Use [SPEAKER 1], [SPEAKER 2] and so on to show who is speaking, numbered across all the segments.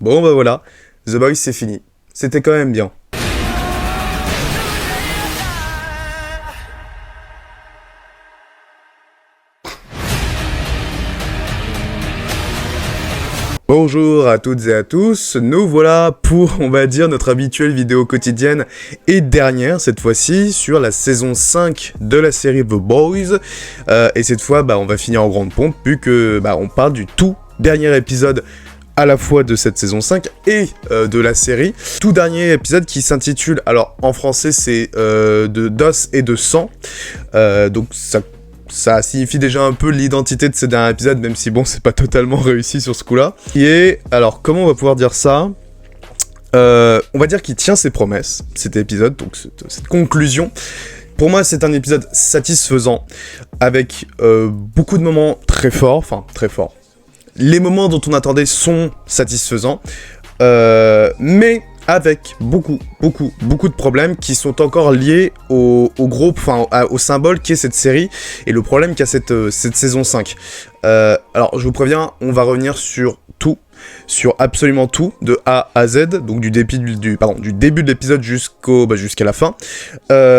[SPEAKER 1] Bon bah voilà, The Boys c'est fini. C'était quand même bien. Bonjour à toutes et à tous, nous voilà pour, on va dire, notre habituelle vidéo quotidienne et dernière, cette fois-ci, sur la saison 5 de la série The Boys. Et cette fois, on va finir en grande pompe, vu que on parle du tout dernier épisode à la fois de cette saison 5 et de la série. Tout dernier épisode qui s'intitule, alors en français c'est de d'os et de sang, donc ça signifie déjà un peu l'identité de ces derniers épisodes, même si bon, c'est pas totalement réussi sur ce coup-là. Et alors, comment on va pouvoir dire ça ? On va dire qu'il tient ses promesses, cet épisode, donc cette conclusion. Pour moi, c'est un épisode satisfaisant, avec beaucoup de moments très forts, Les moments dont on attendait sont satisfaisants, mais avec beaucoup de problèmes qui sont encore liés au symbole qu'est cette série et le problème qu'a cette saison 5. Alors, je vous préviens, on va revenir sur tout, sur absolument tout, de A à Z, donc du début de l'épisode jusqu'à la fin.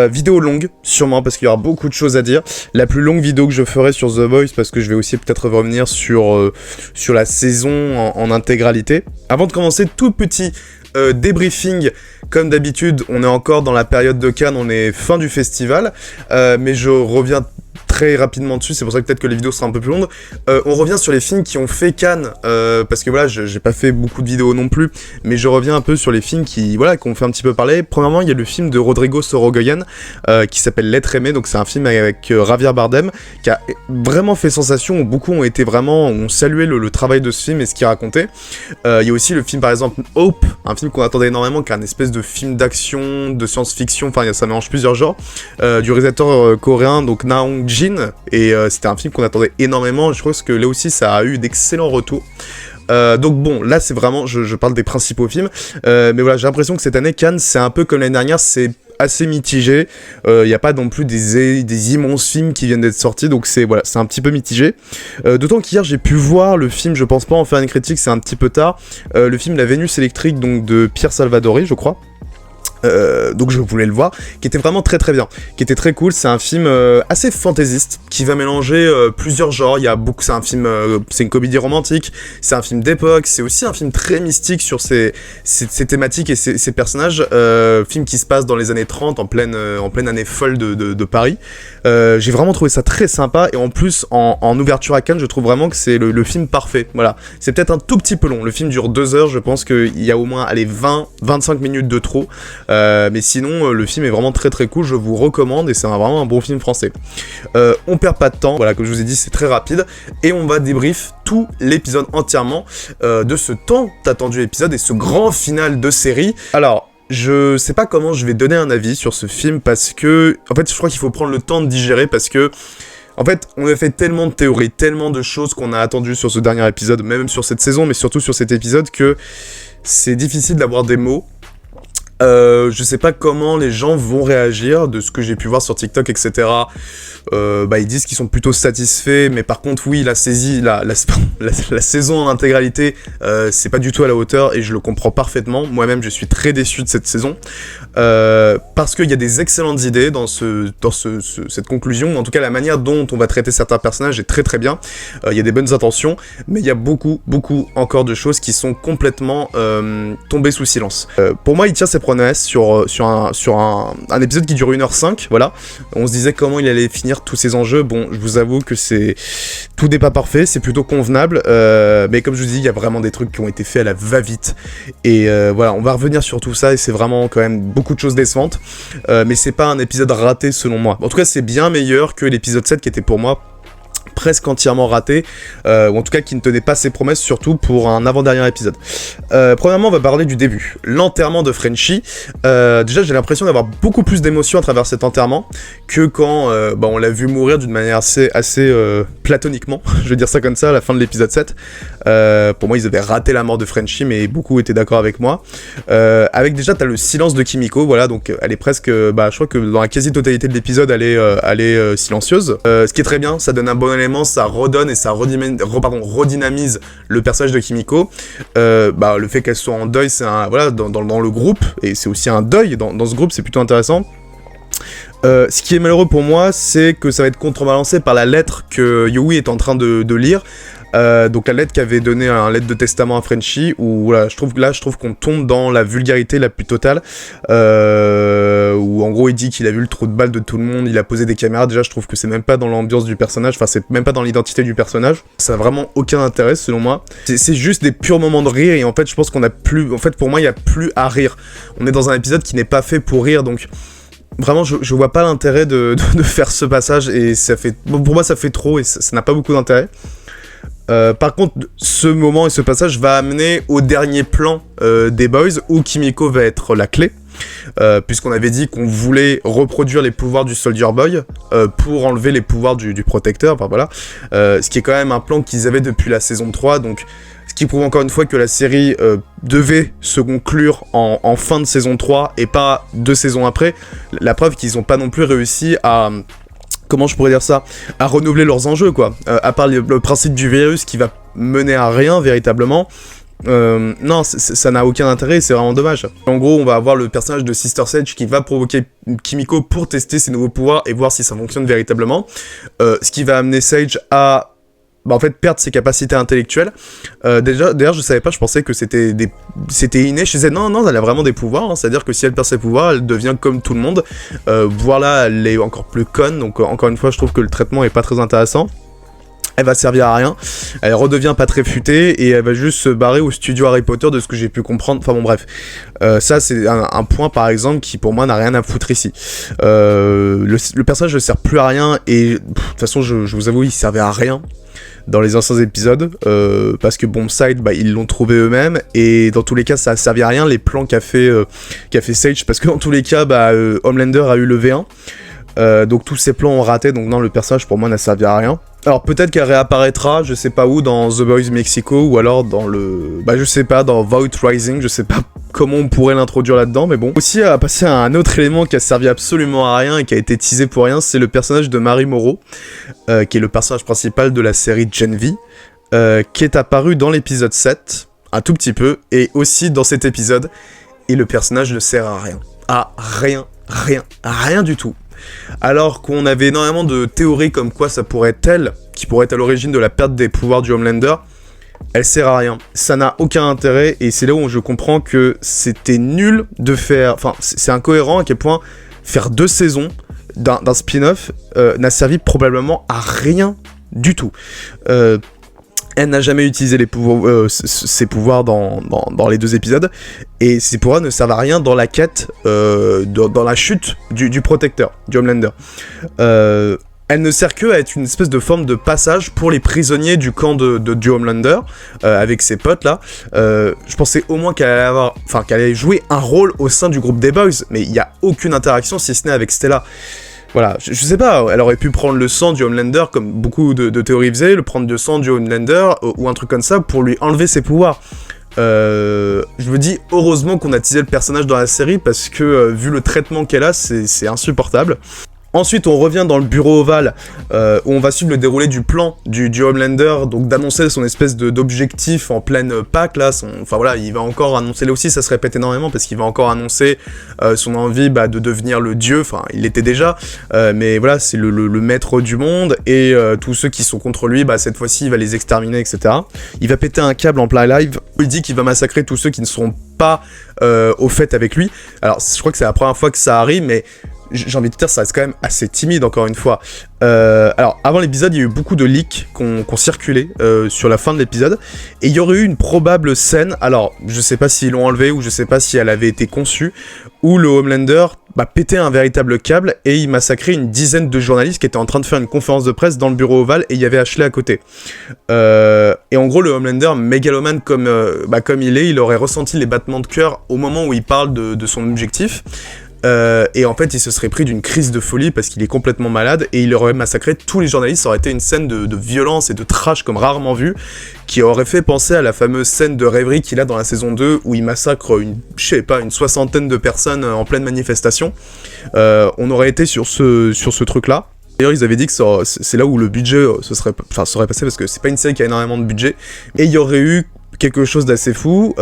[SPEAKER 1] Vidéo longue, sûrement, parce qu'il y aura beaucoup de choses à dire. La plus longue vidéo que je ferai sur The Boys, parce que je vais aussi peut-être revenir sur la saison en intégralité. Avant de commencer, tout petit débriefing, comme d'habitude, on est encore dans la période de Cannes, on est fin du festival, mais je reviens très rapidement dessus, c'est pour ça que peut-être que les vidéos seront un peu plus longues. On revient sur les films qui ont fait Cannes, parce que voilà, j'ai pas fait beaucoup de vidéos non plus, mais je reviens un peu sur les films qui ont fait un petit peu parler. Premièrement, il y a le film de Rodrigo Sorogoyen, qui s'appelle L'être aimé, donc c'est un film avec Javier Bardem, qui a vraiment fait sensation, où beaucoup ont salué le travail de ce film et ce qu'il racontait. Il y a aussi le film par exemple Hope, un film qu'on attendait énormément, qui est un espèce de film d'action, de science-fiction, ça mélange plusieurs genres, du réalisateur coréen, donc Na Hong-jin, et c'était un film qu'on attendait énormément. Je trouve que là aussi ça a eu d'excellents retours. Donc bon, là c'est vraiment, je parle des principaux films, mais voilà, j'ai l'impression que cette année Cannes, c'est un peu comme l'année dernière, c'est assez mitigé. Il n'y a pas non plus des immenses films qui viennent d'être sortis, donc c'est un petit peu mitigé. D'autant qu'hier j'ai pu voir le film, je pense pas en faire une critique, c'est un petit peu tard, le film La Vénus électrique, donc de Pierre Salvadori, je crois. Donc je voulais le voir, qui était vraiment très très bien, qui était très cool. C'est un film assez fantaisiste, qui va mélanger plusieurs genres. C'est une comédie romantique, c'est un film d'époque, c'est aussi un film très mystique sur ces thématiques et ces personnages. Film qui se passe dans les années 30, en pleine année folle de Paris. J'ai vraiment trouvé ça très sympa, et en plus en ouverture à Cannes, je trouve vraiment que c'est le film parfait. Voilà, c'est peut-être un tout petit peu long, le film dure 2 heures, je pense qu'il y a au moins 20-25 minutes de trop. Mais sinon, le film est vraiment très très cool, je vous recommande, et c'est vraiment un bon film français. On perd pas de temps, voilà, comme je vous ai dit, c'est très rapide, et on va débrief tout l'épisode entièrement de ce tant attendu épisode et ce grand final de série. Alors, je sais pas comment je vais donner un avis sur ce film, parce que, en fait, je crois qu'il faut prendre le temps de digérer, parce que, en fait, on a fait tellement de théories, tellement de choses qu'on a attendues sur ce dernier épisode, même sur cette saison, mais surtout sur cet épisode, que c'est difficile d'avoir des mots. Je sais pas comment les gens vont réagir, de ce que j'ai pu voir sur TikTok, etc. Ils disent qu'ils sont plutôt satisfaits, mais par contre, oui, la saison en intégralité, c'est pas du tout à la hauteur, et je le comprends parfaitement. Moi-même, je suis très déçu de cette saison, parce qu'il y a des excellentes idées dans cette conclusion. En tout cas, la manière dont on va traiter certains personnages est très très bien. Il y a des bonnes intentions, mais il y a beaucoup encore de choses qui sont complètement tombées sous silence. Pour moi, il tient ses promesses sur un épisode qui dure 1h05, voilà. On se disait comment il allait finir tous ces enjeux. Bon, je vous avoue que tout n'est pas parfait, c'est plutôt convenable, mais comme je vous dis, il y a vraiment des trucs qui ont été faits à la va-vite, et voilà, on va revenir sur tout ça, et c'est vraiment quand même beaucoup de choses décevantes, mais c'est pas un épisode raté selon moi. En tout cas, c'est bien meilleur que l'épisode 7 qui était pour moi presque entièrement raté, ou en tout cas qui ne tenait pas ses promesses, surtout pour un avant-dernier épisode. Premièrement, on va parler du début, l'enterrement de Frenchie. Déjà, j'ai l'impression d'avoir beaucoup plus d'émotions à travers cet enterrement que quand on l'a vu mourir d'une manière assez platoniquement, je vais dire ça comme ça, à la fin de l'épisode 7. Pour moi, ils avaient raté la mort de Frenchie, mais beaucoup étaient d'accord avec moi. Avec déjà, t'as le silence de Kimiko, voilà, donc elle est presque, je crois que dans la quasi-totalité de l'épisode, elle est silencieuse. Ce qui est très bien, ça donne un bon bon élément, ça redonne et ça redynamise le personnage de Kimiko. Le fait qu'elle soit en deuil, c'est dans le groupe, et c'est aussi un deuil dans ce groupe, c'est plutôt intéressant. Ce qui est malheureux pour moi, c'est que ça va être contrebalancé par la lettre que Yui est en train de lire. Donc la lettre qu'avait donné un lettre de testament à Frenchie, où voilà, je trouve qu'on tombe dans la vulgarité la plus totale, où en gros il dit qu'il a vu le trou de balle de tout le monde, il a posé des caméras. Déjà je trouve que c'est même pas dans l'ambiance du personnage, enfin c'est même pas dans l'identité du personnage, ça a vraiment aucun intérêt selon moi. C'est juste des purs moments de rire, et en fait je pense qu'on a plus, en fait pour moi il y a plus à rire. On est dans un épisode qui n'est pas fait pour rire, donc vraiment je vois pas l'intérêt de faire ce passage, et ça fait, pour moi ça fait trop, et ça n'a pas beaucoup d'intérêt. Par contre, ce moment et ce passage va amener au dernier plan des Boys, où Kimiko va être la clé, puisqu'on avait dit qu'on voulait reproduire les pouvoirs du Soldier Boy pour enlever les pouvoirs du protecteur, enfin voilà. Ce qui est quand même un plan qu'ils avaient depuis la saison 3, donc ce qui prouve encore une fois que la série devait se conclure en fin de saison 3 et pas 2 saisons après. La preuve qu'ils n'ont pas non plus réussi à... Comment je pourrais dire ça, à renouveler leurs enjeux, quoi. À part le principe du virus qui va mener à rien, véritablement. Non, ça n'a aucun intérêt, c'est vraiment dommage. En gros, on va avoir le personnage de Sister Sage qui va provoquer Kimiko pour tester ses nouveaux pouvoirs et voir si ça fonctionne véritablement. Ce qui va amener Sage à... en fait, perdre ses capacités intellectuelles. D'ailleurs, je savais pas, je pensais que c'était inné. Je disais, non, elle a vraiment des pouvoirs, hein. C'est-à-dire que si elle perd ses pouvoirs, elle devient comme tout le monde. Voire là, elle est encore plus conne, donc encore une fois, je trouve que le traitement est pas très intéressant. Elle va servir à rien, elle redevient pas très futée, et elle va juste se barrer au studio Harry Potter, de ce que j'ai pu comprendre. Enfin bon, bref. Ça, c'est un point, par exemple, qui pour moi n'a rien à foutre ici. Le personnage ne sert plus à rien, et de toute façon, je vous avoue, il servait à rien dans les anciens épisodes, parce que Bombside, ils l'ont trouvé eux-mêmes, et dans tous les cas, ça a servi à rien, les plans qu'a fait Sage, parce que dans tous les cas, Homelander a eu le V1, donc tous ces plans ont raté, donc non, le personnage pour moi n'a servi à rien. Alors peut-être qu'elle réapparaîtra, je sais pas où, dans The Boys Mexico, ou alors dans je sais pas, dans Voight Rising, je sais pas comment on pourrait l'introduire là-dedans, mais bon. Aussi, à passer à un autre élément qui a servi absolument à rien et qui a été teasé pour rien, c'est le personnage de Mary Morrow, qui est le personnage principal de la série Gen V, qui est apparu dans l'épisode 7, un tout petit peu, et aussi dans cet épisode, et le personnage ne sert à rien. À rien du tout. Alors qu'on avait énormément de théories comme quoi ça pourrait être elle, qui pourrait être à l'origine de la perte des pouvoirs du Homelander, elle sert à rien. Ça n'a aucun intérêt, et c'est là où je comprends que c'était nul de faire... Enfin, c'est incohérent à quel point faire 2 saisons d'un spin-off n'a servi probablement à rien du tout. Elle n'a jamais utilisé ses pouvoirs dans les 2 épisodes, et ses pouvoirs ne servent à rien dans la quête, dans la chute du protecteur, du Homelander. Elle ne sert que à être une espèce de forme de passage pour les prisonniers du camp du Homelander, avec ses potes là. Je pensais au moins qu'elle allait jouer un rôle au sein du groupe des Boys, mais il n'y a aucune interaction si ce n'est avec Stella. Voilà, je sais pas, elle aurait pu prendre le sang du Homelander, comme beaucoup de théories faisaient, le prendre le sang du Homelander, ou un truc comme ça, pour lui enlever ses pouvoirs. Je me dis, heureusement qu'on a teasé le personnage dans la série, parce que, vu le traitement qu'elle a, c'est insupportable. Ensuite, on revient dans le bureau ovale, où on va suivre le déroulé du plan du Homelander, donc d'annoncer son espèce d'objectif en pleine Pâques, là. Enfin voilà, il va encore annoncer, là aussi ça se répète énormément, parce qu'il va encore annoncer son envie de devenir le dieu, enfin il l'était déjà, mais voilà, c'est le maître du monde, et tous ceux qui sont contre lui, cette fois-ci il va les exterminer, etc. Il va péter un câble en plein live, où il dit qu'il va massacrer tous ceux qui ne seront pas au fait avec lui. Alors je crois que c'est la première fois que ça arrive, mais... J'ai envie de dire, ça reste quand même assez timide, encore une fois. Alors, avant l'épisode, il y a eu beaucoup de leaks qui ont circulé sur la fin de l'épisode, et il y aurait eu une probable scène, alors, je sais pas s'ils l'ont enlevée, ou je sais pas si elle avait été conçue, où le Homelander pétait un véritable câble, et il massacrait une dizaine de journalistes qui étaient en train de faire une conférence de presse dans le bureau ovale, et il y avait Ashley à côté. Et en gros, le Homelander, mégalomane comme il est, il aurait ressenti les battements de cœur au moment où il parle de son objectif. Et en fait il se serait pris d'une crise de folie parce qu'il est complètement malade, et il aurait massacré tous les journalistes. Ça aurait été une scène de violence et de trash comme rarement vu, qui aurait fait penser à la fameuse scène de rêverie qu'il a dans la saison 2 où il massacre une 60aine de personnes en pleine manifestation. On aurait été sur ce truc là. D'ailleurs, ils avaient dit que c'est là où le budget serait passé, parce que c'est pas une série qui a énormément de budget, et il y aurait eu quelque chose d'assez fou,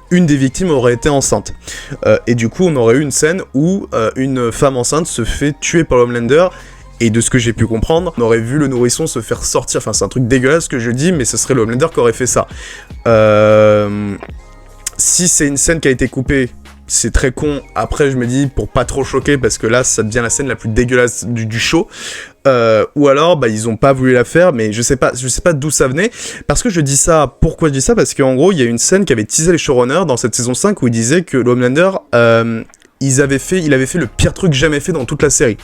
[SPEAKER 1] une des victimes aurait été enceinte. Et du coup, on aurait eu une scène où une femme enceinte se fait tuer par Homelander, et de ce que j'ai pu comprendre, on aurait vu le nourrisson se faire sortir, enfin c'est un truc dégueulasse que je dis, mais ce serait le Homelander qui aurait fait ça. Si c'est une scène qui a été coupée, c'est très con. Après, je me dis, pour pas trop choquer, parce que là, ça devient la scène la plus dégueulasse du show. Ou alors, bah, ils ont pas voulu la faire, mais je sais pas d'où ça venait. Parce que je dis ça, pourquoi je dis ça? Parce qu'en gros, il y a une scène qui avait teasé les showrunners dans cette saison 5 où il disait que Homelander, il avait fait le pire truc jamais fait dans toute la série.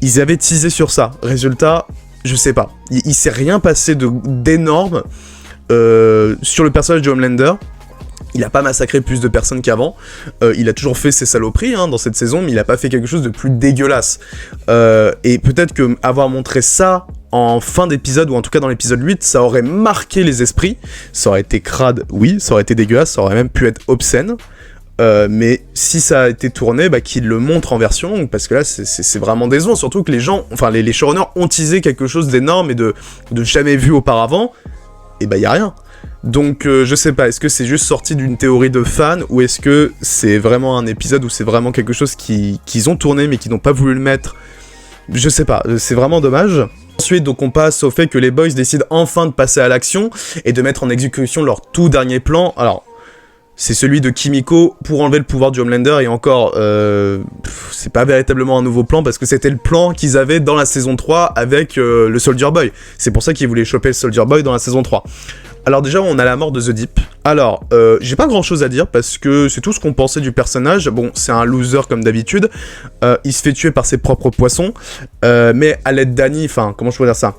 [SPEAKER 1] Ils avaient teasé sur ça. Résultat, je sais pas. Il s'est rien passé d'énorme sur le personnage de Homelander. Il a pas massacré plus de personnes qu'avant, il a toujours fait ses saloperies dans cette saison, mais il a pas fait quelque chose de plus dégueulasse. Et peut-être que avoir montré ça en fin d'épisode, ou en tout cas dans l'épisode 8, ça aurait marqué les esprits, ça aurait été crade, oui, ça aurait été dégueulasse, ça aurait même pu être obscène, mais si ça a été tourné, bah, qu'il le montre en version longue, parce que là c'est vraiment décevant, surtout que les gens, enfin les showrunners ont teasé quelque chose d'énorme et de jamais vu auparavant, et bah y a rien. Donc je sais pas, est-ce que c'est juste sorti d'une théorie de fans, ou est-ce que c'est vraiment un épisode où c'est vraiment quelque chose qu'ils ont tourné mais qu'ils n'ont pas voulu le mettre? Je sais pas, c'est vraiment dommage. Ensuite, donc on passe au fait que les boys décident enfin de passer à l'action et de mettre en exécution leur tout dernier plan. Alors, c'est celui de Kimiko pour enlever le pouvoir du Homelander, et encore, c'est pas véritablement un nouveau plan, parce que c'était le plan qu'ils avaient dans la saison 3 avec le Soldier Boy. C'est pour ça qu'ils voulaient choper le Soldier Boy dans la saison 3. Alors déjà, on a la mort de The Deep. Alors, j'ai pas grand chose à dire, parce que c'est tout ce qu'on pensait du personnage. Bon, c'est un loser comme d'habitude, il se fait tuer par ses propres poissons, mais à l'aide d'Annie, enfin, comment je peux dire ça?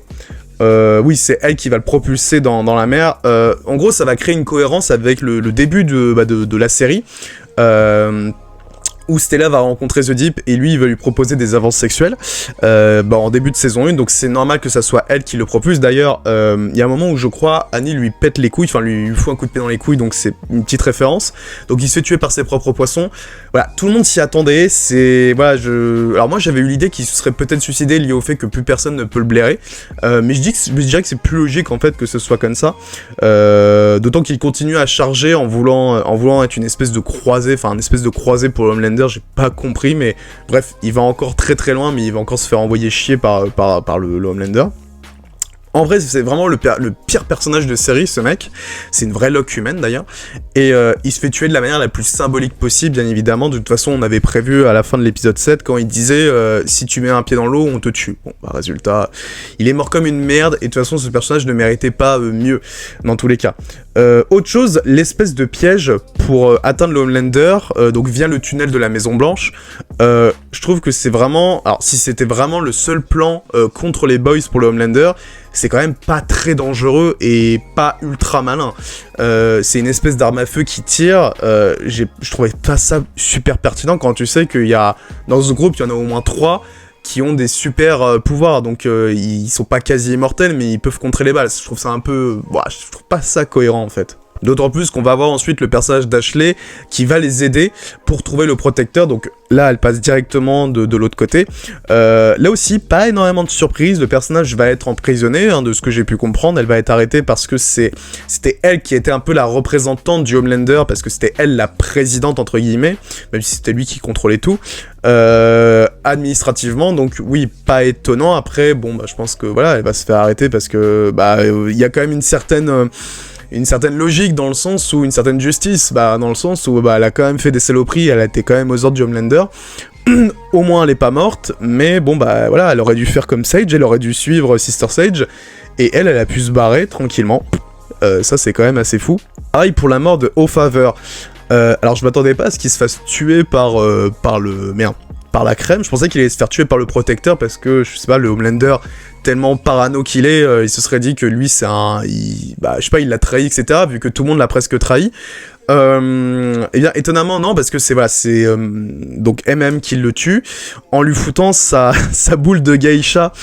[SPEAKER 1] Oui, c'est elle qui va le propulser dans la mer. En gros, ça va créer une cohérence avec le début de la série, où Stella va rencontrer The Deep et lui il va lui proposer des avances sexuelles en début de saison 1, donc c'est normal que ça soit elle qui le propulse. D'ailleurs, il y a un moment où je crois Annie lui pète les couilles, enfin lui fout un coup de pied dans les couilles, donc c'est une petite référence. Donc il se fait tuer par ses propres poissons. Voilà, tout le monde s'y attendait. Alors moi j'avais eu l'idée qu'il se serait peut-être suicidé lié au fait que plus personne ne peut le blairer, mais je dirais que c'est plus logique en fait que ce soit comme ça, d'autant qu'il continue à charger en voulant être une espèce de croisée, enfin une espèce de croisée pour Homelander. J'ai pas compris, mais bref, il va encore très très loin, mais il va encore se faire envoyer chier par le Homelander. En vrai, c'est vraiment le pire personnage de série, ce mec. C'est une vraie loque humaine, d'ailleurs. Et il se fait tuer de la manière la plus symbolique possible, bien évidemment. De toute façon, on avait prévu à la fin de l'épisode 7, quand il disait si tu mets un pied dans l'eau, on te tue. Bon, bah, résultat, il est mort comme une merde. Et de toute façon, ce personnage ne méritait pas mieux, dans tous les cas. Autre chose, l'espèce de piège pour atteindre le Homelander, donc via le tunnel de la Maison Blanche, je trouve que c'est vraiment... Alors, si c'était vraiment le seul plan contre les boys pour le Homelander, c'est quand même pas très dangereux et pas ultra malin. C'est une espèce d'arme à feu qui tire. Je trouvais pas ça super pertinent quand tu sais qu'il y a... Dans ce groupe, il y en a au moins 3 qui ont des super pouvoirs, donc ils sont pas quasi immortels, mais ils peuvent contrer les balles. Je trouve ça un peu... je trouve pas ça cohérent, en fait. D'autant plus qu'on va avoir ensuite le personnage d'Ashley qui va les aider pour trouver le protecteur, donc là elle passe directement de l'autre côté. Là aussi, pas énormément de surprises, le personnage va être emprisonné, de ce que j'ai pu comprendre, elle va être arrêtée parce que c'était elle qui était un peu la représentante du Homelander, parce que c'était elle la présidente entre guillemets, même si c'était lui qui contrôlait tout, administrativement, donc oui, pas étonnant. Après, bon, je pense que voilà, elle va se faire arrêter parce que il y a quand même une certaine logique, dans le sens où une certaine justice, dans le sens où elle a quand même fait des saloperies, elle a été quand même aux ordres du Homelander. Au moins elle est pas morte, mais bon voilà, elle aurait dû faire comme Sage, elle aurait dû suivre Sister Sage, et elle a pu se barrer tranquillement. Ça c'est quand même assez fou. Pareil pour la mort de O'Faver. Alors je m'attendais pas à ce qu'il se fasse tuer par la crème. Je pensais qu'il allait se faire tuer par le protecteur, parce que je sais pas, le Homelander tellement parano qu'il est, il se serait dit que lui c'est je sais pas, il l'a trahi, etc., vu que tout le monde l'a presque trahi. Eh bien étonnamment non, parce que c'est donc MM qui le tue en lui foutant sa boule de geisha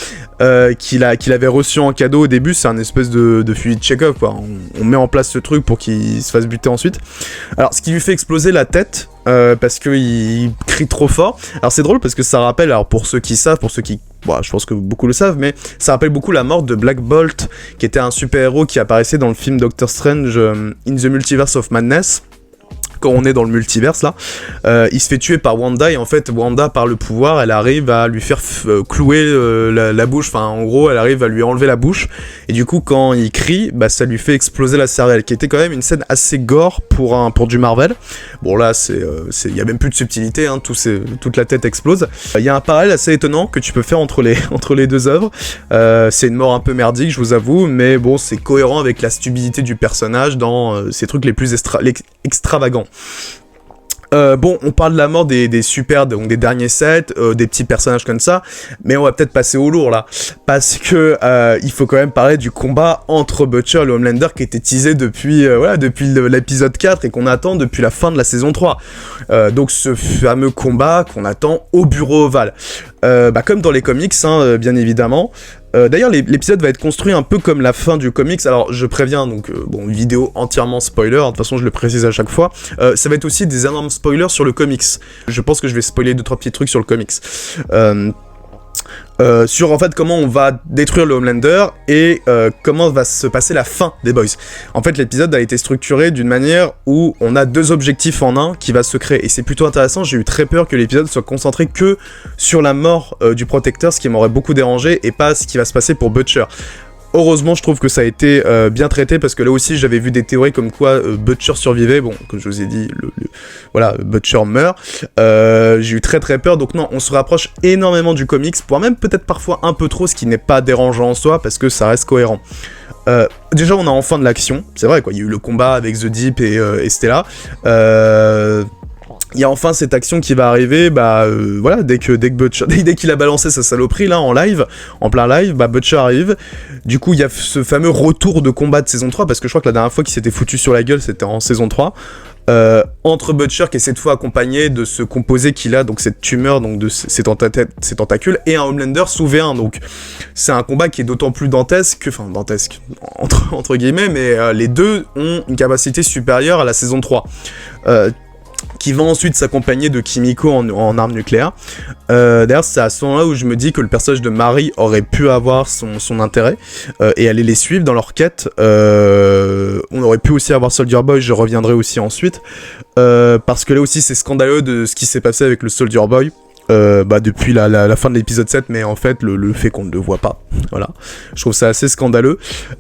[SPEAKER 1] qu'il avait reçu en cadeau au début. C'est un espèce de fusil de Chekhov, quoi. On met en place ce truc pour qu'il se fasse buter ensuite. Alors ce qui lui fait exploser la tête, parce qu'il crie trop fort. Alors c'est drôle parce que ça rappelle, alors pour ceux qui savent, pour ceux qui bon, je pense que beaucoup le savent, mais ça rappelle beaucoup la mort de Black Bolt, qui était un super-héros qui apparaissait dans le film Doctor Strange in the Multiverse of Madness. Quand on est dans le multiverse là, il se fait tuer par Wanda et en fait Wanda par le pouvoir elle arrive à lui faire clouer la bouche, enfin en gros elle arrive à lui enlever la bouche et du coup quand il crie bah ça lui fait exploser la cervelle, qui était quand même une scène assez gore pour du Marvel. Bon là il y a même plus de subtilité, hein, toute la tête explose. Il y a un parallèle assez étonnant que tu peux faire entre les deux œuvres. C'est une mort un peu merdique je vous avoue, mais bon c'est cohérent avec la stupidité du personnage dans ces trucs les plus extravagants. Bon, on parle de la mort des super, donc des derniers sets, des petits personnages comme ça, mais on va peut-être passer au lourd là, parce que il faut quand même parler du combat entre Butcher et le Homelander qui était teasé depuis l'épisode 4 et qu'on attend depuis la fin de la saison 3. Donc ce fameux combat qu'on attend au bureau ovale. Comme dans les comics, hein, bien évidemment. D'ailleurs, l'épisode va être construit un peu comme la fin du comics. Alors, je préviens, donc, une vidéo entièrement spoiler. De toute façon, je le précise à chaque fois. Ça va être aussi des énormes spoilers sur le comics. Je pense que je vais spoiler 2-3 petits trucs sur le comics. Sur en fait comment on va détruire le Homelander et comment va se passer la fin des Boys. En fait l'épisode a été structuré d'une manière où on a deux objectifs en un qui va se créer et c'est plutôt intéressant. J'ai eu très peur que l'épisode soit concentré que sur la mort du protecteur, ce qui m'aurait beaucoup dérangé, et pas ce qui va se passer pour Butcher. Heureusement, je trouve que ça a été bien traité, parce que là aussi, j'avais vu des théories comme quoi Butcher survivait. Bon, comme je vous ai dit, voilà, Butcher meurt. J'ai eu très très peur, donc non, on se rapproche énormément du comics, voire même peut-être parfois un peu trop, ce qui n'est pas dérangeant en soi, parce que ça reste cohérent. Déjà, on a enfin de l'action, c'est vrai, quoi. Il y a eu le combat avec The Deep et Stella. Il y a enfin cette action qui va arriver, voilà, dès que Butcher, dès qu'il a balancé sa saloperie là en live, en plein live, Butcher arrive. Du coup, il y a ce fameux retour de combat de saison 3, parce que je crois que la dernière fois qu'il s'était foutu sur la gueule, c'était en saison 3. Entre Butcher, qui est cette fois accompagné de ce composé qu'il a, donc cette tumeur, donc de ses tentacules, et un Homelander sous V1, donc c'est un combat qui est d'autant plus dantesque, entre guillemets, mais les deux ont une capacité supérieure à la saison 3. Qui va ensuite s'accompagner de Kimiko en arme nucléaire. D'ailleurs, c'est à ce moment-là où je me dis que le personnage de Marie aurait pu avoir son intérêt et aller les suivre dans leur quête. On aurait pu aussi avoir Soldier Boy, je reviendrai aussi ensuite, parce que là aussi c'est scandaleux de ce qui s'est passé avec le Soldier Boy. Depuis la fin de l'épisode 7, mais en fait le fait qu'on ne le voit pas, voilà, je trouve ça assez scandaleux.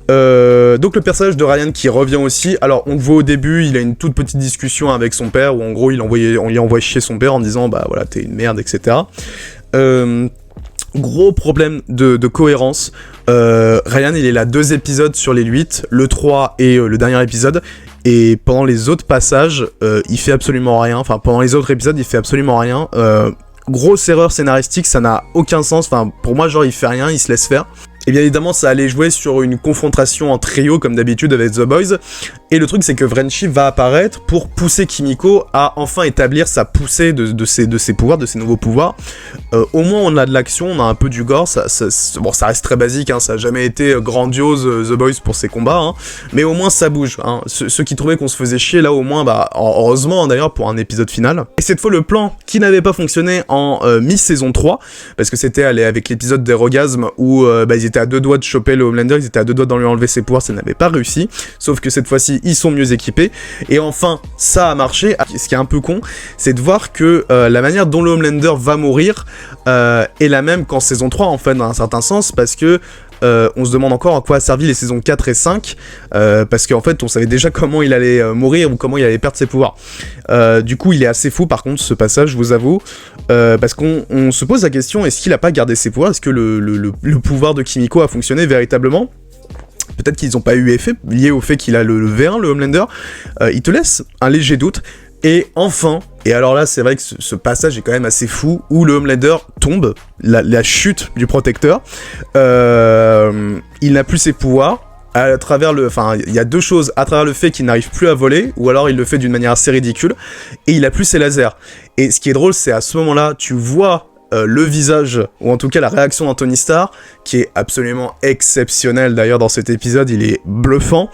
[SPEAKER 1] Donc le personnage de Ryan qui revient aussi, alors on le voit au début, il a une toute petite discussion avec son père, où en gros on lui envoie chier son père en disant voilà t'es une merde, etc. Gros problème de cohérence. Ryan il est là 2 épisodes sur les 8, le 3 et le dernier épisode, et pendant les autres passages il fait absolument rien, enfin pendant les autres épisodes il fait absolument rien. Grosse erreur scénaristique, ça n'a aucun sens, enfin pour moi genre il fait rien, il se laisse faire. Et bien évidemment ça allait jouer sur une confrontation en trio comme d'habitude avec The Boys, et le truc c'est que Vrenchi va apparaître pour pousser Kimiko à enfin établir sa poussée de ses pouvoirs, de ses nouveaux pouvoirs. Au moins on a de l'action, on a un peu du gore, ça reste très basique, hein, ça a jamais été grandiose The Boys pour ses combats, hein, mais au moins ça bouge, hein. Ceux qui trouvaient qu'on se faisait chier là au moins, heureusement d'ailleurs pour un épisode final. Et cette fois le plan qui n'avait pas fonctionné en mi-saison 3, parce que c'était avec l'épisode des orgasmes où ils étaient à 2 doigts de choper le Homelander, ils étaient à 2 doigts de lui enlever ses pouvoirs, ça n'avait pas réussi, sauf que cette fois-ci ils sont mieux équipés, et enfin ça a marché. Ce qui est un peu con, c'est de voir que la manière dont le Homelander va mourir est la même qu'en saison 3 en fait, dans un certain sens, parce que on se demande encore à quoi a servi les saisons 4 et 5, parce qu'en fait on savait déjà comment il allait mourir ou comment il allait perdre ses pouvoirs. Du coup il est assez fou par contre ce passage, je vous avoue, parce qu'on se pose la question, est-ce qu'il a pas gardé ses pouvoirs, est-ce que le pouvoir de Kimiko a fonctionné véritablement? Peut-être qu'ils n'ont pas eu effet, lié au fait qu'il a le V1, le Homelander. Il te laisse un léger doute. Et enfin, et alors là c'est vrai que ce passage est quand même assez fou, où le Homelander tombe, la chute du protecteur, il n'a plus ses pouvoirs, à travers il y a 2 choses, à travers le fait qu'il n'arrive plus à voler, ou alors il le fait d'une manière assez ridicule, et il a plus ses lasers. Et ce qui est drôle, c'est à ce moment-là, tu vois le visage, ou en tout cas la réaction d'Anthony Starr, qui est absolument exceptionnel d'ailleurs dans cet épisode, il est bluffant.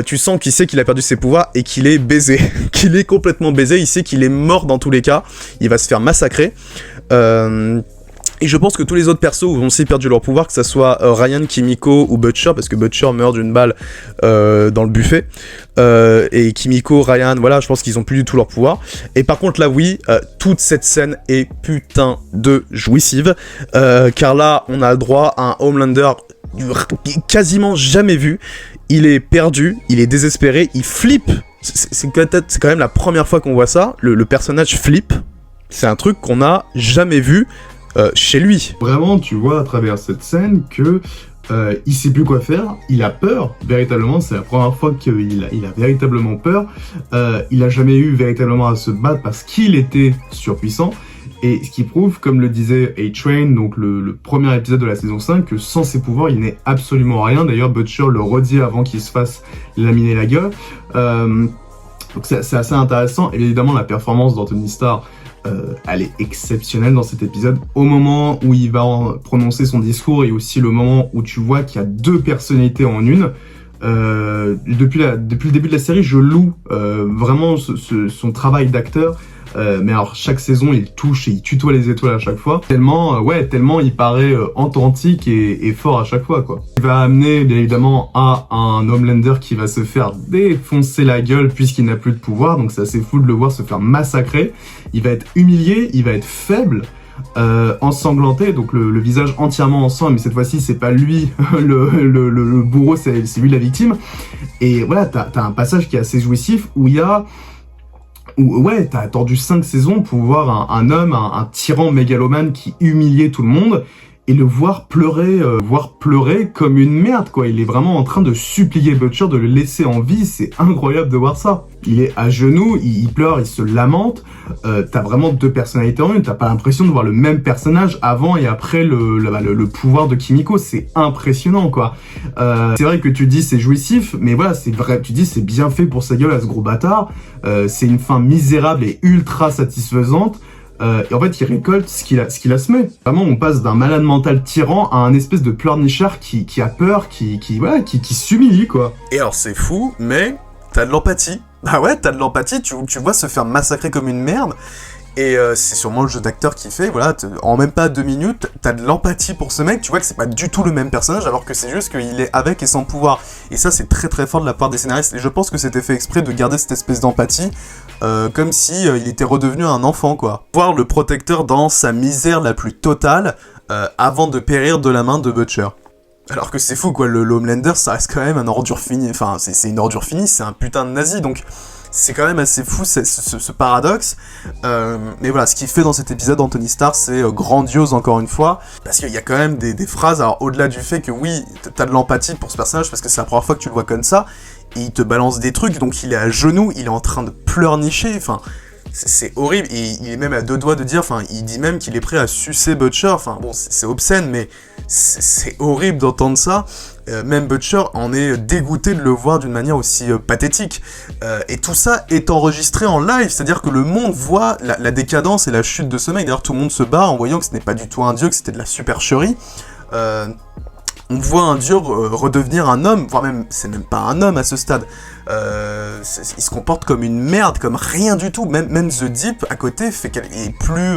[SPEAKER 1] Tu sens qu'il sait qu'il a perdu ses pouvoirs et qu'il est baisé, qu'il est complètement baisé, il sait qu'il est mort dans tous les cas, il va se faire massacrer. Et je pense que tous les autres persos ont aussi perdu leur pouvoir, que ça soit Ryan, Kimiko ou Butcher, parce que Butcher meurt d'une balle dans le buffet. Et Kimiko, Ryan, voilà, je pense qu'ils ont plus du tout leur pouvoir. Et par contre là, oui, toute cette scène est putain de jouissive, car là, on a le droit à un Homelander quasiment jamais vu. Il est perdu, il est désespéré, il flippe. C'est quand même la première fois qu'on voit ça. Le personnage flippe. C'est un truc qu'on n'a jamais vu chez lui.
[SPEAKER 2] Vraiment, tu vois à travers cette scène que il sait plus quoi faire, il a peur, véritablement, c'est la première fois qu'il a véritablement peur. Il a jamais eu véritablement à se battre parce qu'il était surpuissant. Et ce qui prouve, comme le disait A-Train, donc le premier épisode de la saison 5, que sans ses pouvoirs, il n'est absolument rien. D'ailleurs, Butcher le redit avant qu'il se fasse laminer la gueule. Donc c'est assez intéressant. Et évidemment, la performance d'Anthony Starr, elle est exceptionnelle dans cet épisode. Au moment où il va prononcer son discours et aussi le moment où tu vois qu'il y a deux personnalités en une. Depuis le début de la série, je loue vraiment son travail d'acteur. Mais alors chaque saison il touche et il tutoie les étoiles à chaque fois, tellement il paraît authentique et fort à chaque fois quoi. Il va amener bien évidemment à un Homelander qui va se faire défoncer la gueule puisqu'il n'a plus de pouvoir, donc c'est assez fou de le voir se faire massacrer. Il va être humilié, il va être faible, ensanglanté, donc le visage entièrement en sang, mais cette fois-ci c'est pas lui le bourreau, c'est lui la victime. Et voilà, t'as un passage qui est assez jouissif où il y a ouais, t'as attendu 5 saisons pour voir un homme, un tyran mégalomane qui humiliait tout le monde et le voir pleurer comme une merde, quoi. Il est vraiment en train de supplier Butcher de le laisser en vie, c'est incroyable de voir ça. Il est à genoux, il pleure, il se lamente, t'as vraiment deux personnalités en une, t'as pas l'impression de voir le même personnage avant et après le pouvoir de Kimiko, c'est impressionnant, quoi. C'est vrai que tu dis c'est jouissif, mais voilà, c'est vrai, tu dis c'est bien fait pour sa gueule à ce gros bâtard, c'est une fin misérable et ultra satisfaisante. Et en fait, il récolte ce qu'il a semé. Vraiment, on passe d'un malade mental tyran à un espèce de pleurnichard qui a peur, qui s'humilie, quoi.
[SPEAKER 1] Et alors, c'est fou, mais t'as de l'empathie. Bah ouais, t'as de l'empathie, tu vois se faire massacrer comme une merde. Et c'est sûrement le jeu d'acteur qui fait, voilà, en même pas 2 minutes, t'as de l'empathie pour ce mec, tu vois que c'est pas du tout le même personnage, alors que c'est juste qu'il est avec et sans pouvoir. Et ça, c'est très très fort de la part des scénaristes, et je pense que c'était fait exprès de garder cette espèce d'empathie, comme si il était redevenu un enfant, quoi. Voir le protecteur dans sa misère la plus totale, avant de périr de la main de Butcher. Alors que c'est fou, quoi, le Homelander, ça reste quand même un ordure finie, enfin, c'est une ordure finie, c'est un putain de nazi, donc... C'est quand même assez fou ce paradoxe, mais voilà, ce qu'il fait dans cet épisode Anthony Starr, c'est grandiose encore une fois, parce qu'il y a quand même des phrases, alors au-delà du fait que oui, t'as de l'empathie pour ce personnage, parce que c'est la première fois que tu le vois comme ça, et il te balance des trucs, donc il est à genoux, il est en train de pleurnicher, enfin... C'est horrible, et il est même à 2 doigts de dire, enfin, il dit même qu'il est prêt à sucer Butcher, enfin, bon, c'est obscène, mais c'est horrible d'entendre ça. Même Butcher en est dégoûté de le voir d'une manière aussi pathétique. Et tout ça est enregistré en live, c'est-à-dire que le monde voit la décadence et la chute de ce mec. D'ailleurs, tout le monde se bat en voyant que ce n'est pas du tout un dieu, que c'était de la supercherie. On voit un dieu redevenir un homme, voire même, c'est même pas un homme à ce stade. Il se comporte comme une merde, comme rien du tout. Même The Deep à côté fait qu'elle est plus,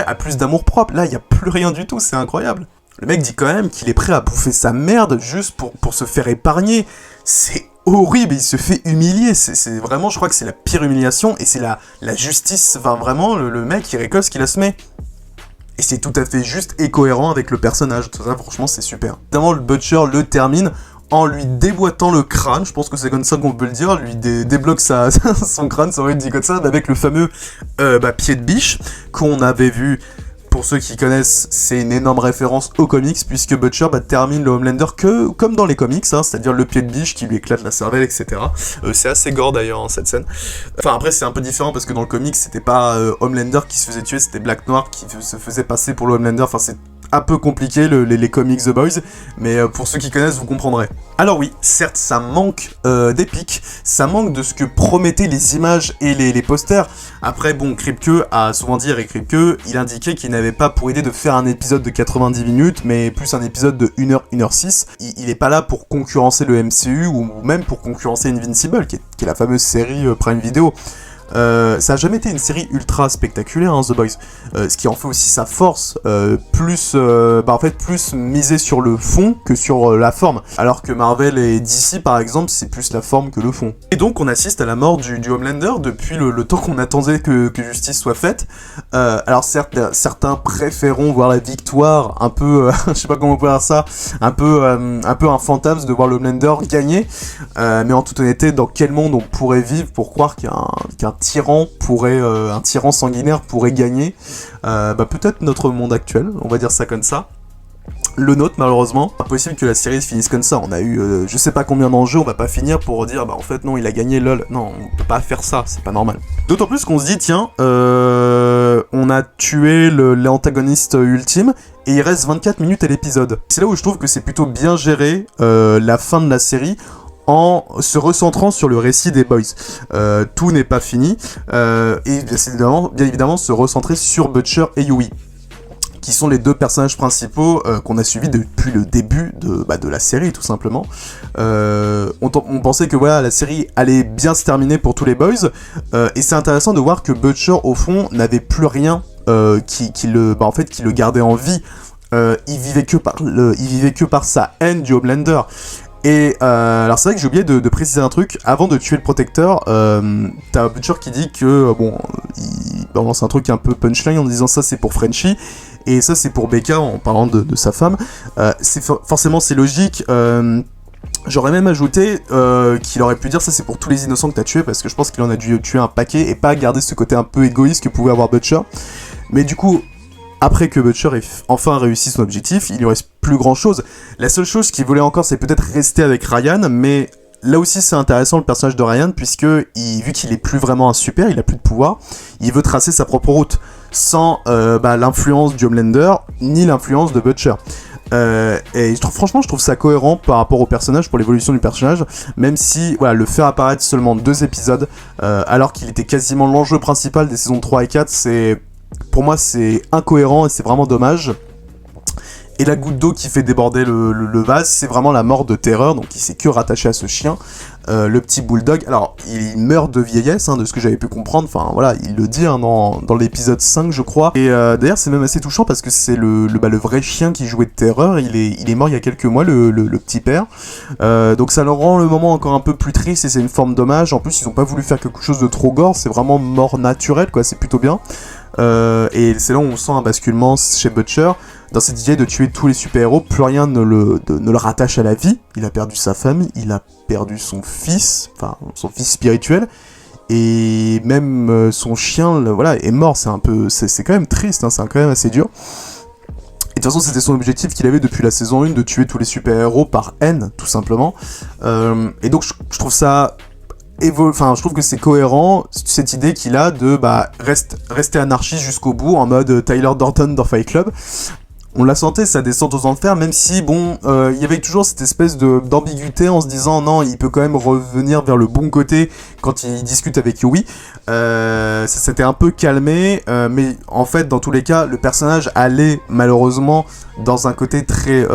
[SPEAKER 1] a plus d'amour propre. Là, il y a plus rien du tout, c'est incroyable. Le mec dit quand même qu'il est prêt à bouffer sa merde juste pour se faire épargner. C'est horrible, il se fait humilier. C'est vraiment, je crois que c'est la pire humiliation et c'est la justice. Enfin, vraiment, le mec, il récolte ce qu'il a semé. Et c'est tout à fait juste et cohérent avec le personnage. Tout ça, franchement, c'est super. Évidemment, le Butcher le termine en lui déboîtant le crâne, je pense que c'est comme ça qu'on peut le dire, lui débloque son crâne, ça aurait été dit comme ça, avec le fameux pied de biche qu'on avait vu. Pour ceux qui connaissent, c'est une énorme référence aux comics, puisque Butcher termine le Homelander comme dans les comics, hein, c'est-à-dire le pied de biche qui lui éclate la cervelle, etc. C'est assez gore d'ailleurs, hein, cette scène. Enfin après c'est un peu différent, parce que dans le comics, c'était pas Homelander qui se faisait tuer, c'était Black Noir qui se faisait passer pour le Homelander, enfin c'est un peu compliqué les comics The Boys, mais pour ceux qui connaissent, vous comprendrez. Alors oui, certes, ça manque d'épique, ça manque de ce que promettaient les images et les posters. Après, bon, Kripke a souvent dit, Eric Kripke, il indiquait qu'il n'avait pas pour idée de faire un épisode de 90 minutes, mais plus un épisode de 1h, 1h06. Il est pas là pour concurrencer le MCU, ou même pour concurrencer Invincible, qui est la fameuse série Prime Video. Ça a jamais été une série ultra spectaculaire, hein, The Boys. Ce qui en fait aussi sa force, plus misé sur le fond que sur la forme. Alors que Marvel et DC, par exemple, c'est plus la forme que le fond. Et donc, on assiste à la mort du Homelander depuis le temps qu'on attendait que justice soit faite. Alors certes, certains préféreront voir la victoire, un peu, je sais pas comment on peut dire ça, un peu un fantasme de voir le Homelander gagner. Mais en toute honnêteté, dans quel monde on pourrait vivre pour croire qu'un tyran un tyran sanguinaire pourrait gagner? Peut-être notre monde actuel, on va dire ça comme ça. Le nôtre, malheureusement, impossible que la série se finisse comme ça. On a eu je sais pas combien d'enjeux, on va pas finir pour dire en fait non, il a gagné, lol. Non, on peut pas faire ça, c'est pas normal. D'autant plus qu'on se dit tiens, on a tué l'antagoniste ultime et il reste 24 minutes à l'épisode. C'est là où je trouve que c'est plutôt bien géré la fin de la série en se recentrant sur le récit des Boys. Tout n'est pas fini et c'est bien évidemment se recentrer sur Butcher et Hughie, qui sont les deux personnages principaux qu'on a suivis depuis le début de la série, tout simplement. On pensait que voilà, la série allait bien se terminer pour tous les Boys, et c'est intéressant de voir que Butcher, au fond, n'avait plus rien qui le gardait en vie. Il vivait que par sa haine du Homelander. Et alors c'est vrai que j'ai oublié de préciser un truc. Avant de tuer le protecteur, t'as Butcher qui dit que il balance un truc un peu punchline en disant ça c'est pour Frenchie et ça c'est pour Becca en parlant de sa femme. Forcément c'est logique. J'aurais même ajouté qu'il aurait pu dire ça c'est pour tous les innocents que t'as tués, parce que je pense qu'il en a dû tuer un paquet et pas garder ce côté un peu égoïste que pouvait avoir Butcher. Mais du coup, après que Butcher ait enfin réussi son objectif, il lui reste plus grand chose. La seule chose qu'il voulait encore, c'est peut-être rester avec Ryan, mais là aussi c'est intéressant le personnage de Ryan, puisque vu qu'il est plus vraiment un super, il a plus de pouvoir, il veut tracer sa propre route, sans l'influence du Homelander, ni l'influence de Butcher. Et franchement je trouve ça cohérent par rapport au personnage, pour l'évolution du personnage, même si le faire apparaître seulement 2 épisodes, alors qu'il était quasiment l'enjeu principal des saisons 3 et 4, pour moi c'est incohérent et c'est vraiment dommage. Et la goutte d'eau qui fait déborder le vase, c'est vraiment la mort de Terreur, donc il s'est que rattaché à ce chien, le petit bulldog. Alors il meurt de vieillesse, de ce que j'avais pu comprendre, enfin voilà, il le dit dans l'épisode 5 je crois. Et d'ailleurs c'est même assez touchant parce que c'est le vrai chien qui jouait de Terreur, il est mort il y a quelques mois, le petit père. Donc ça leur rend le moment encore un peu plus triste et c'est une forme d'hommage. En plus ils ont pas voulu faire quelque chose de trop gore, c'est vraiment mort naturelle quoi, c'est plutôt bien. Et c'est là où on sent un basculement chez Butcher, dans cette idée de tuer tous les super-héros, plus rien ne le rattache à la vie. Il a perdu sa femme, il a perdu son fils spirituel, et même son chien est mort. C'est quand même triste, c'est quand même assez dur. Et de toute façon c'était son objectif qu'il avait depuis la saison 1, de tuer tous les super-héros par haine, tout simplement. Et donc je trouve ça... je trouve que c'est cohérent, cette idée qu'il a de rester anarchiste jusqu'au bout, en mode Tyler Durden dans Fight Club. On la sentait, sa descente aux enfers, même si, il y avait toujours cette espèce d'ambiguïté en se disant, non, il peut quand même revenir vers le bon côté quand il discute avec Hughie. Ça s'était un peu calmé, mais en fait, dans tous les cas, le personnage allait, malheureusement, dans un côté très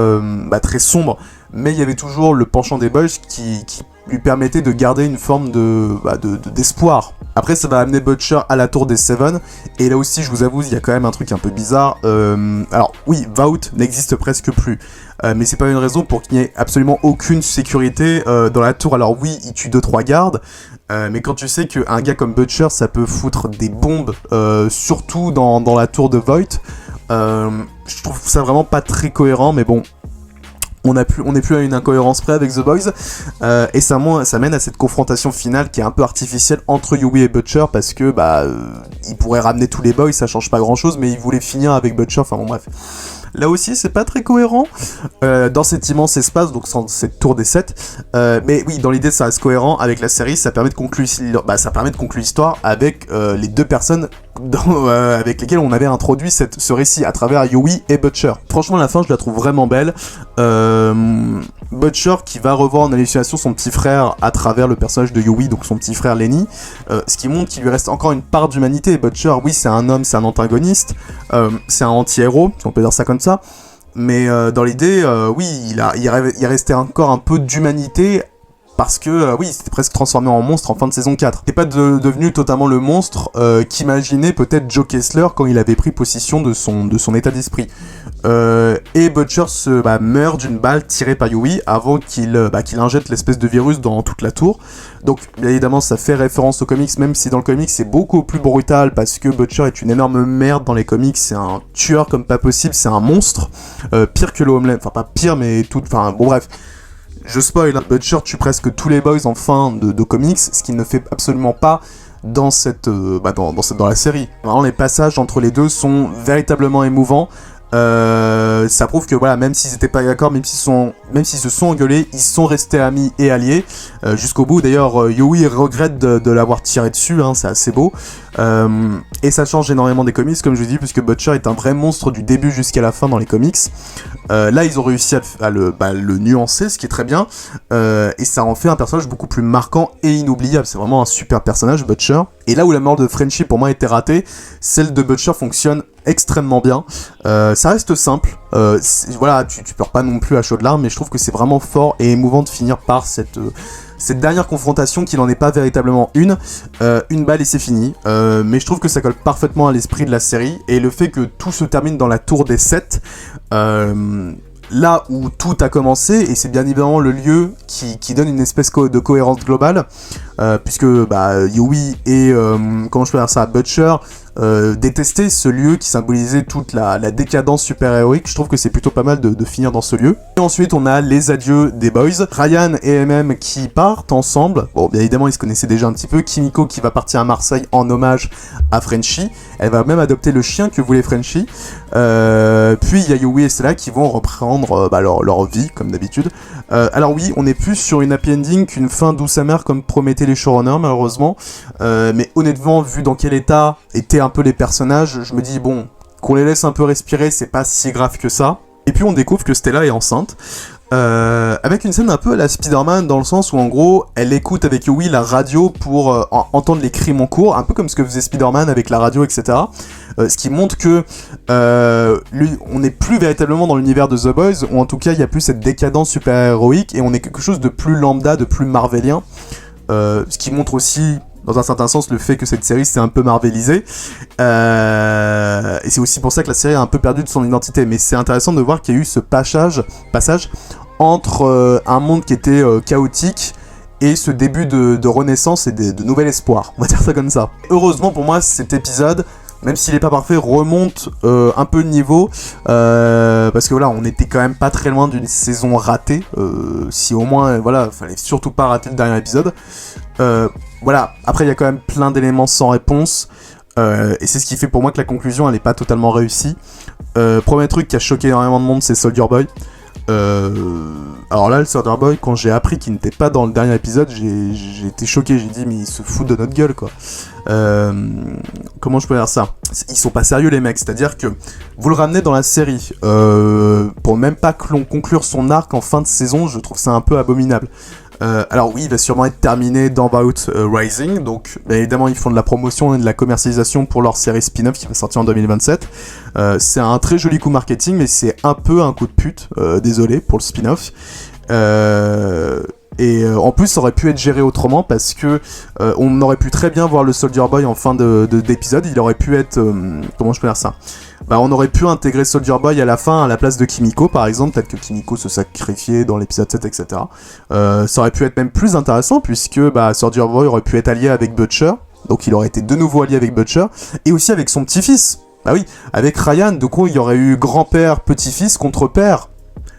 [SPEAKER 1] sombre, mais il y avait toujours le penchant des Boys qui lui permettait de garder une forme d'espoir. Après ça va amener Butcher à la tour des Seven, et là aussi je vous avoue il y a quand même un truc un peu bizarre. Alors oui, Vought n'existe presque plus, mais c'est pas une raison pour qu'il n'y ait absolument aucune sécurité dans la tour. Alors oui, il tue 2-3 gardes, mais quand tu sais qu'un gars comme Butcher ça peut foutre des bombes, surtout dans la tour de Vought, je trouve ça vraiment pas très cohérent, mais bon, on n'est plus à une incohérence près avec The Boys, et ça mène à cette confrontation finale qui est un peu artificielle entre Hughie et Butcher, parce que il pourrait ramener tous les Boys, ça change pas grand chose, mais il voulait finir avec Butcher, enfin bon bref. Là aussi c'est pas très cohérent, dans cet immense espace, donc cette tour des 7, mais oui, dans l'idée ça reste cohérent avec la série, ça permet de conclure l'histoire avec les deux personnes avec lesquelles on avait introduit ce récit à travers Hughie et Butcher. Franchement la fin je la trouve vraiment belle. Butcher qui va revoir en hallucination son petit frère à travers le personnage de Hughie, donc son petit frère Lenny, ce qui montre qu'il lui reste encore une part d'humanité. Butcher, oui, c'est un homme, c'est un antagoniste, c'est un anti-héros, si on peut dire ça comme ça, mais dans l'idée, oui, il restait encore un peu d'humanité parce que, oui, il s'était presque transformé en monstre en fin de saison 4. Il n'est pas devenu totalement le monstre qu'imaginait peut-être Joe Kessler quand il avait pris possession de son état d'esprit. Et Butcher meurt d'une balle tirée par Yui avant qu'il injecte l'espèce de virus dans toute la tour. Donc, bien évidemment, ça fait référence aux comics, même si dans le comics, c'est beaucoup plus brutal, parce que Butcher est une énorme merde dans les comics, c'est un tueur comme pas possible, c'est un monstre, pire que le Homeland, enfin pas pire, mais tout, enfin bon bref. Je spoil, hein. Butcher tue presque tous les boys en fin de comics, ce qu'il ne fait absolument pas dans dans la série. Vraiment, les passages entre les deux sont véritablement émouvants. Ça prouve que voilà, même s'ils n'étaient pas d'accord, même s'ils se sont engueulés, ils sont restés amis et alliés jusqu'au bout. D'ailleurs, Yui regrette de l'avoir tiré dessus, hein, c'est assez beau. Et ça change énormément des comics, comme je vous dis, puisque Butcher est un vrai monstre du début jusqu'à la fin dans les comics. Là, ils ont réussi à le nuancer, ce qui est très bien, et ça en fait un personnage beaucoup plus marquant et inoubliable. C'est vraiment un super personnage, Butcher. Et là où la mort de Frenchie pour moi était ratée, celle de Butcher fonctionne extrêmement bien. Ça reste simple, voilà, tu pleures pas non plus à chaudes larmes, mais je trouve que c'est vraiment fort et émouvant de finir par cette dernière confrontation qui n'en est pas véritablement une balle et c'est fini, mais je trouve que ça colle parfaitement à l'esprit de la série, et le fait que tout se termine dans la tour des 7, là où tout a commencé, et c'est bien évidemment le lieu qui donne une espèce de cohérence globale, puisque Yui et comment je peux dire ça, Butcher détester ce lieu qui symbolisait toute la décadence super-héroïque. Je trouve que c'est plutôt pas mal de finir dans ce lieu. Et ensuite, on a les adieux des boys. Ryan et MM qui partent ensemble. Bon, bien évidemment, ils se connaissaient déjà un petit peu. Kimiko qui va partir à Marseille en hommage à Frenchie. Elle va même adopter le chien que voulait Frenchie. Puis, il y a Yui et Stella qui vont reprendre leur vie, comme d'habitude. Alors oui, on est plus sur une happy ending qu'une fin douce amère comme promettaient les showrunners, malheureusement. Mais honnêtement, vu dans quel état étaient un peu les personnages, je me dis bon, qu'on les laisse un peu respirer, c'est pas si grave que ça. Et puis on découvre que Stella est enceinte, avec une scène un peu à la Spider-Man, dans le sens où en gros, elle écoute avec Yui la radio pour entendre les crimes en cours, un peu comme ce que faisait Spider-Man avec la radio, etc. Ce qui montre que on n'est plus véritablement dans l'univers de The Boys, ou en tout cas il n'y a plus cette décadence super-héroïque, et on est quelque chose de plus lambda, de plus marvelien, ce qui montre aussi dans un certain sens le fait que cette série s'est un peu marvelisée, et c'est aussi pour ça que la série a un peu perdu de son identité. Mais c'est intéressant de voir qu'il y a eu ce passage entre un monde qui était chaotique et ce début de renaissance et de nouvel espoir, on va dire ça comme ça. Heureusement pour moi, cet épisode, même s'il est pas parfait, remonte un peu le niveau, parce que voilà, on était quand même pas très loin d'une saison ratée, si au moins, voilà, fallait surtout pas rater le dernier épisode. Voilà, après il y a quand même plein d'éléments sans réponse, et c'est ce qui fait pour moi que la conclusion elle est pas totalement réussie. Premier truc qui a choqué énormément de monde, c'est Soldier Boy. Alors là, le Soldier Boy, quand j'ai appris qu'il n'était pas dans le dernier épisode, j'ai été choqué, j'ai dit mais ils se foutent de notre gueule quoi. Comment je peux dire ça ? Ils sont pas sérieux les mecs, c'est-à-dire que vous le ramenez dans la série, pour même pas que l'on conclure son arc en fin de saison, je trouve ça un peu abominable. Alors oui, il va sûrement être terminé dans About Rising, donc bien évidemment ils font de la promotion et de la commercialisation pour leur série spin-off qui va sortir en 2027. C'est un très joli coup marketing, mais c'est un peu un coup de pute, désolé pour le spin-off. Et en plus ça aurait pu être géré autrement, parce que on aurait pu très bien voir le Soldier Boy en fin d'épisode. Il aurait pu être comment je peux dire ça, on aurait pu intégrer Soldier Boy à la fin à la place de Kimiko par exemple, peut-être que Kimiko se sacrifiait dans l'épisode 7, etc. Ça aurait pu être même plus intéressant, puisque Soldier Boy aurait pu être allié avec Butcher, donc il aurait été de nouveau allié avec Butcher, et aussi avec son petit-fils. Bah oui, avec Ryan, du coup il y aurait eu grand-père, petit-fils contre père.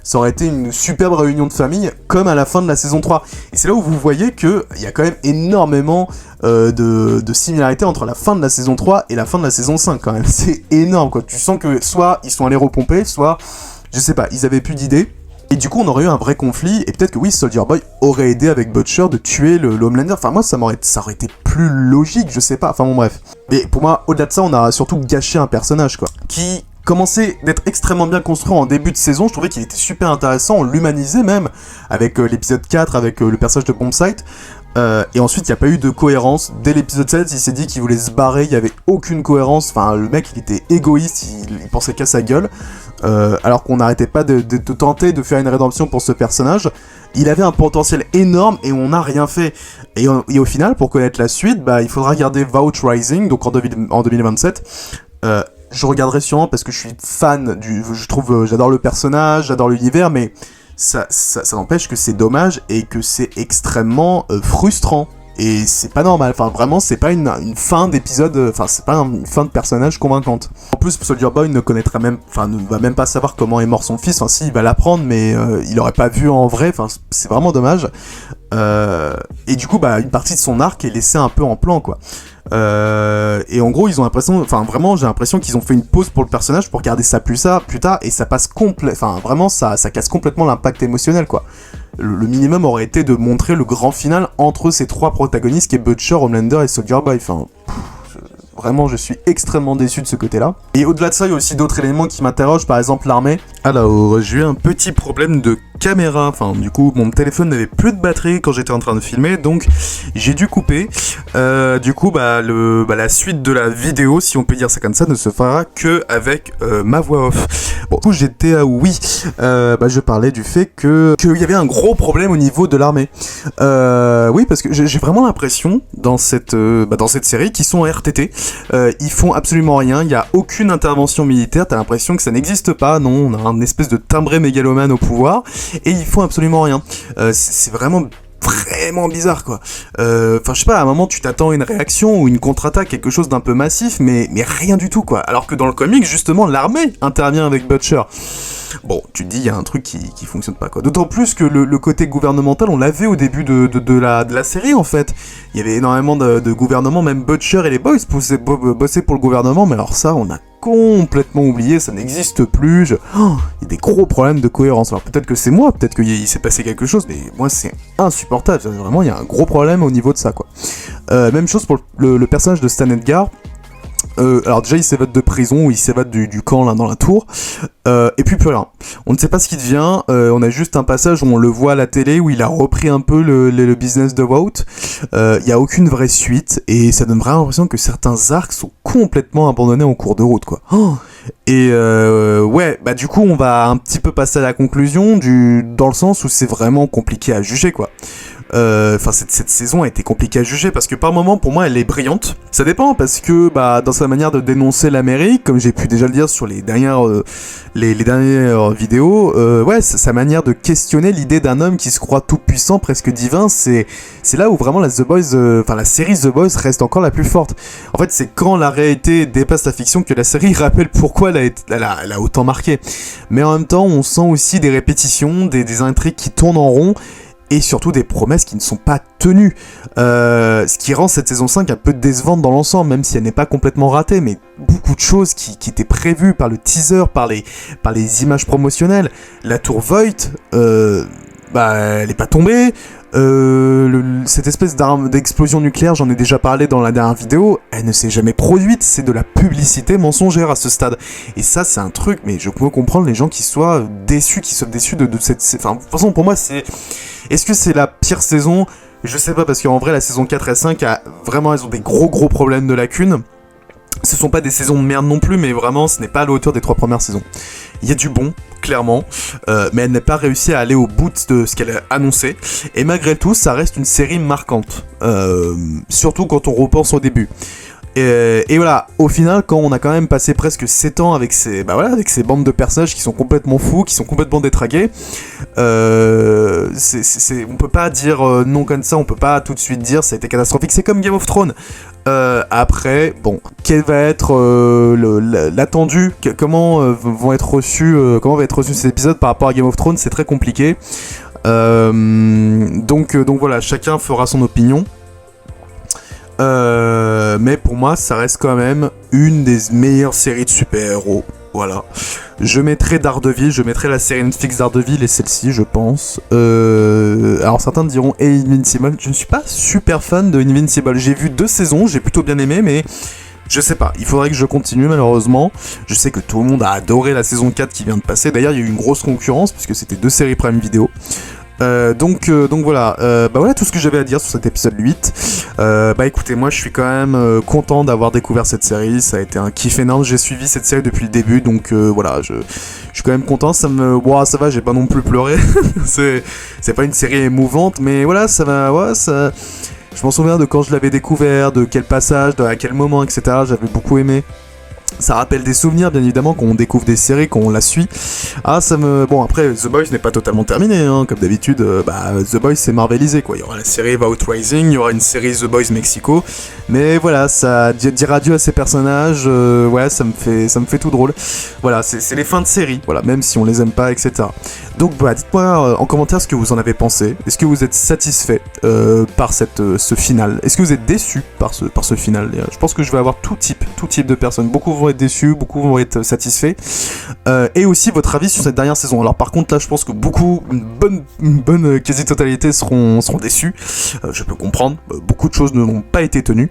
[SPEAKER 1] Ça aurait été une superbe réunion de famille, comme à la fin de la saison 3. Et c'est là où vous voyez qu'il y a quand même énormément de similarités entre la fin de la saison 3 et la fin de la saison 5, quand même. C'est énorme, quoi. Tu sens que soit ils sont allés repomper, soit, je sais pas, ils avaient plus d'idées. Et du coup, on aurait eu un vrai conflit, et peut-être que oui, Soldier Boy aurait aidé avec Butcher de tuer le Homelander. Enfin, moi, ça aurait été plus logique, je sais pas. Enfin, bon, bref. Mais pour moi, au-delà de ça, on a surtout gâché un personnage, quoi, qui commençait d'être extrêmement bien construit en début de saison. Je trouvais qu'il était super intéressant, on l'humanisait même, avec l'épisode 4, avec le personnage de Bombsight. Et ensuite, il n'y a pas eu de cohérence. Dès l'épisode 7, il s'est dit qu'il voulait se barrer, il n'y avait aucune cohérence. Enfin, le mec, il était égoïste, il pensait qu'à sa gueule. alors qu'on n'arrêtait pas de tenter de faire une rédemption pour ce personnage. Il avait un potentiel énorme et on n'a rien fait. Et au final, pour connaître la suite, bah, il faudra regarder Vought Rising, donc en 2027. Je regarderai sûrement parce que je suis fan j'adore le personnage, j'adore l'univers, mais ça n'empêche que c'est dommage et que c'est extrêmement frustrant. Et c'est pas normal, enfin vraiment c'est pas une fin d'épisode, enfin c'est pas une fin de personnage convaincante. En plus Soldier Boy ne va même pas savoir comment est mort son fils, enfin si il va l'apprendre mais il aurait pas vu en vrai, enfin c'est vraiment dommage. Et du coup bah une partie de son arc est laissée un peu en plan quoi. Et en gros ils ont l'impression, enfin vraiment j'ai l'impression qu'ils ont fait une pause pour le personnage pour garder ça plus tard et ça passe enfin vraiment ça casse complètement l'impact émotionnel quoi. Le minimum aurait été de montrer le grand final entre ces trois protagonistes qui est Butcher, Homelander et Soldier Boy. Enfin, vraiment, je suis extrêmement déçu de ce côté-là. Et au-delà de ça, il y a aussi d'autres éléments qui m'interrogent, par exemple l'armée. Alors, j'ai eu un petit problème de caméra. Enfin, du coup, mon téléphone n'avait plus de batterie quand j'étais en train de filmer, donc j'ai dû couper. Du coup, la suite de la vidéo, si on peut dire ça comme ça, ne se fera que avec ma voix off. Bon, du coup, j'étais à oui. Je parlais du fait qu'il y avait un gros problème au niveau de l'armée. Oui, parce que j'ai vraiment l'impression dans cette série qu'ils sont en RTT. Ils font absolument rien. Il y a aucune intervention militaire. T'as l'impression que ça n'existe pas. Non, on a un espèce de timbré mégalomane au pouvoir et ils font absolument rien. C'est vraiment bizarre quoi. Enfin je sais pas, à un moment tu t'attends une réaction ou une contre-attaque, quelque chose d'un peu massif, mais rien du tout quoi. Alors que dans le comic justement l'armée intervient avec Butcher. Bon, tu te dis, il y a un truc qui fonctionne pas, quoi. D'autant plus que le côté gouvernemental, on l'avait au début de la série, en fait. Il y avait énormément de gouvernements, même Butcher et les Boys bossaient pour le gouvernement, mais alors ça, on a complètement oublié, ça n'existe plus. Il y a des gros problèmes de cohérence. Alors peut-être que c'est moi, peut-être qu'il s'est passé quelque chose, mais moi, c'est insupportable. Vraiment, il y a un gros problème au niveau de ça, quoi. Même chose pour le personnage de Stan Edgar. Alors déjà il s'évade de prison, ou il s'évade du camp là dans la tour, et puis plus rien. On ne sait pas ce qu'il devient, on a juste un passage où on le voit à la télé, où il a repris un peu le business de Vought. Il n'y a aucune vraie suite, et ça donne vraiment l'impression que certains arcs sont complètement abandonnés en cours de route quoi. Et ouais, bah du coup on va un petit peu passer à la conclusion, dans le sens où c'est vraiment compliqué à juger quoi. Enfin cette saison a été compliquée à juger parce que par moments pour moi elle est brillante. Ça dépend parce que dans sa manière de dénoncer l'Amérique, comme j'ai pu déjà le dire sur les dernières vidéos, ouais sa manière de questionner l'idée d'un homme qui se croit tout puissant, presque divin, c'est là où vraiment la série The Boys reste encore la plus forte. En fait c'est quand la réalité dépasse la fiction que la série rappelle pourquoi elle a autant marqué. Mais en même temps on sent aussi des répétitions, des intrigues qui tournent en rond, et surtout des promesses qui ne sont pas tenues. Ce qui rend cette saison 5 un peu décevante dans l'ensemble, même si elle n'est pas complètement ratée, mais beaucoup de choses qui étaient prévues par le teaser, par les images promotionnelles. La tour Vought, elle n'est pas tombée. Cette espèce d'explosion nucléaire, j'en ai déjà parlé dans la dernière vidéo, elle ne s'est jamais produite, c'est de la publicité mensongère à ce stade. Et ça, c'est un truc, mais je peux comprendre les gens qui soient déçus de cette... Enfin, de toute façon, pour moi, c'est... Est-ce que c'est la pire saison ? Je sais pas, parce qu'en vrai, la saison 4 et 5, elles ont des gros problèmes de lacunes. Ce sont pas des saisons de merde non plus, mais vraiment, ce n'est pas à la hauteur des 3 premières saisons. Il y a du bon, clairement, mais elle n'a pas réussi à aller au bout de ce qu'elle a annoncé. Et malgré tout, ça reste une série marquante. Surtout quand on repense au début. Et voilà, au final, quand on a quand même passé presque 7 ans avec ces bandes de personnages qui sont complètement fous, qui sont complètement détraqués, on peut pas dire non comme ça, on peut pas tout de suite dire ça a été catastrophique, c'est comme Game of Thrones. Après, bon, quel va être l'attendu, comment va être reçu cet épisode par rapport à Game of Thrones, c'est très compliqué. Donc voilà, chacun fera son opinion. Mais pour moi, ça reste quand même une des meilleures séries de super-héros. Voilà. Je mettrai Daredevil, je mettrai la série Netflix Daredevil et celle-ci, je pense. Alors certains diront Invincible. Je ne suis pas super fan de Invincible. J'ai vu 2 saisons, j'ai plutôt bien aimé, mais je sais pas. Il faudrait que je continue malheureusement. Je sais que tout le monde a adoré la saison 4 qui vient de passer. D'ailleurs, il y a eu une grosse concurrence puisque c'était 2 séries Prime Video. Donc voilà, bah voilà tout ce que j'avais à dire sur cet épisode 8. Bah écoutez, moi je suis quand même content d'avoir découvert cette série, ça a été un kiff énorme, j'ai suivi cette série depuis le début, donc voilà, je suis quand même content, ça va, j'ai pas non plus pleuré, c'est pas une série émouvante, mais voilà, ça va, ouais, ça... Je m'en souviens de quand je l'avais découvert, de quel passage, à quel moment, etc. J'avais beaucoup aimé. Ça rappelle des souvenirs, bien évidemment, quand on découvre des séries, quand on la suit. Ah, ça me... Bon, après, The Boys n'est pas totalement terminé, hein. Comme d'habitude, The Boys, c'est marvelisé, quoi. Il y aura la série About Rising, il y aura une série The Boys Mexico. Mais voilà, ça... Dire adieu à ces personnages, ouais, ça me fait tout drôle. Voilà, c'est les fins de série, voilà, même si on les aime pas, etc. Donc, bah, dites-moi en commentaire ce que vous en avez pensé. Est-ce que vous êtes satisfait par ce final? Est-ce que vous êtes déçu par ce final? Je pense que je vais avoir tout type de personnes. Beaucoup vont être déçus, beaucoup vont être satisfaits. Et aussi votre avis sur cette dernière saison. Alors par contre là je pense que une bonne quasi-totalité seront déçus. Je peux comprendre, beaucoup de choses n'ont pas été tenues.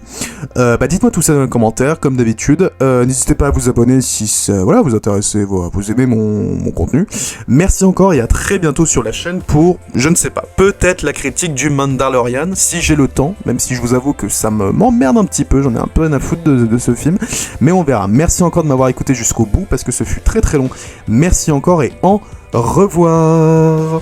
[SPEAKER 1] Bah dites-moi tout ça dans les commentaires comme d'habitude. N'hésitez pas à vous abonner si voilà, vous intéressez, vous aimez mon contenu. Merci encore et à très bientôt sur la chaîne pour, je ne sais pas, peut-être la critique du Mandalorian si j'ai le temps, même si je vous avoue que ça m'emmerde un petit peu, j'en ai un peu rien à foutre de ce film, mais on verra. Merci encore de m'avoir écouté jusqu'au bout parce que ce fut très très long. Merci encore et au revoir.